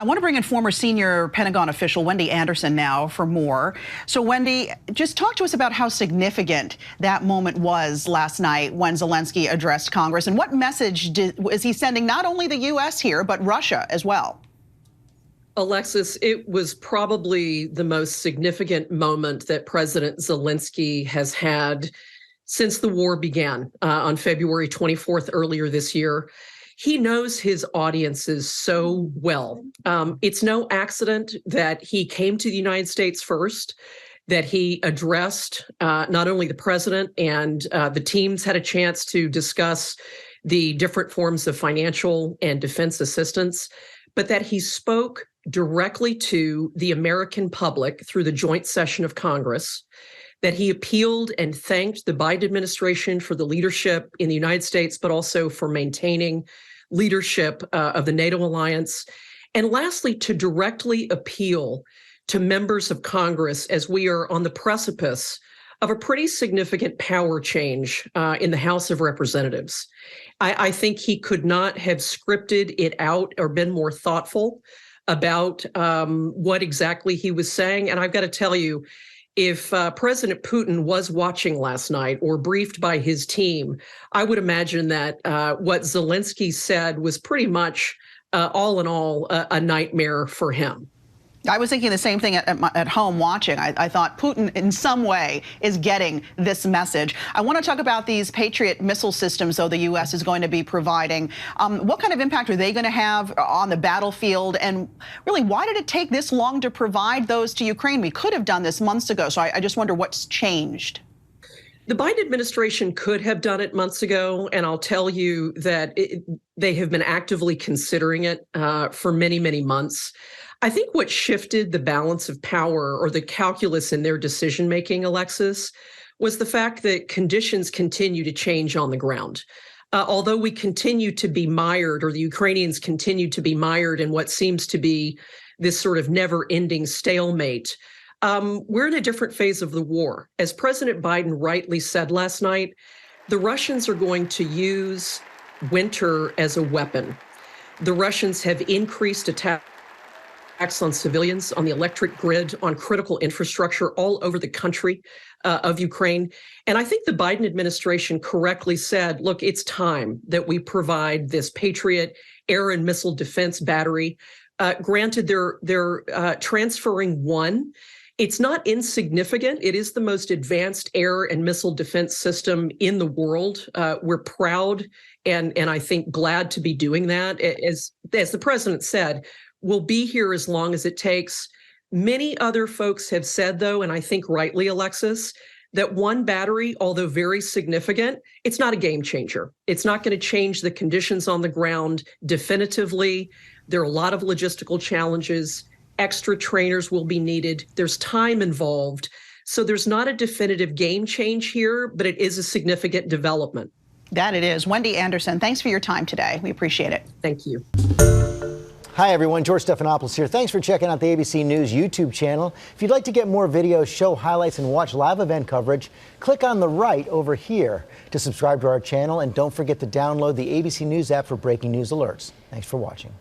I want to bring in former senior Pentagon official Wendy Anderson now for more. So, Wendy, just talk to us about how significant that moment was last night when Zelenskyy addressed Congress, and what message is he sending not only the U.S. here, but Russia as well? Alexis, it was probably the most significant moment that President Zelenskyy has had since the war began on February 24th earlier this year. He knows his audiences so well. It's no accident that he came to the United States first, that he addressed not only the president and the teams had a chance to discuss the different forms of financial and defense assistance, but that he spoke directly to the American public through the joint session of Congress, that he appealed and thanked the Biden administration for the leadership in the United States, but also for maintaining leadership of the NATO alliance. And lastly, to directly appeal to members of Congress as we are on the precipice of a pretty significant power change in the House of Representatives. I think he could not have scripted it out or been more thoughtful about what exactly he was saying. And I've got to tell you, if President Putin was watching last night or briefed by his team, I would imagine that what Zelenskyy said was pretty much, all in all, a nightmare for him. I was thinking the same thing at home watching. I thought Putin in some way is getting this message. I want to talk about these Patriot missile systems, though, the U.S. is going to be providing. What kind of impact are they going to have on the battlefield? And really, why did it take this long to provide those to Ukraine? We could have done this months ago. So I just wonder what's changed. The Biden administration could have done it months ago, and I'll tell you that they have been actively considering it for many, many months. I think what shifted the balance of power or the calculus in their decision making, Alexis, was the fact that conditions continue to change on the ground. Although we continue to be mired, or the Ukrainians continue to be mired in what seems to be this sort of never-ending stalemate, we're in a different phase of the war. As President Biden rightly said last night, the Russians are going to use winter as a weapon. The Russians have increased attacks on civilians, on the electric grid, on critical infrastructure all over the country of Ukraine. And I think the Biden administration correctly said, look, it's time that we provide this Patriot air and missile defense battery. Granted, they're transferring one. It's not insignificant. It is the most advanced air and missile defense system in the world. We're proud and I think glad to be doing that. As the president said, we'll be here as long as it takes. Many other folks have said, though, and I think rightly, Alexis, that one battery, although very significant, it's not a game changer. It's not going to change the conditions on the ground definitively. There are a lot of logistical challenges. Extra trainers will be needed. There's time involved. So there's not a definitive game change here, but it is a significant development. That it is. Wendy Anderson, thanks for your time today. We appreciate it. Thank you. Hi, everyone. George Stephanopoulos here. Thanks for checking out the ABC News YouTube channel. If you'd like to get more videos, show highlights, and watch live event coverage, click on the right over here to subscribe to our channel. And don't forget to download the ABC News app for breaking news alerts. Thanks for watching.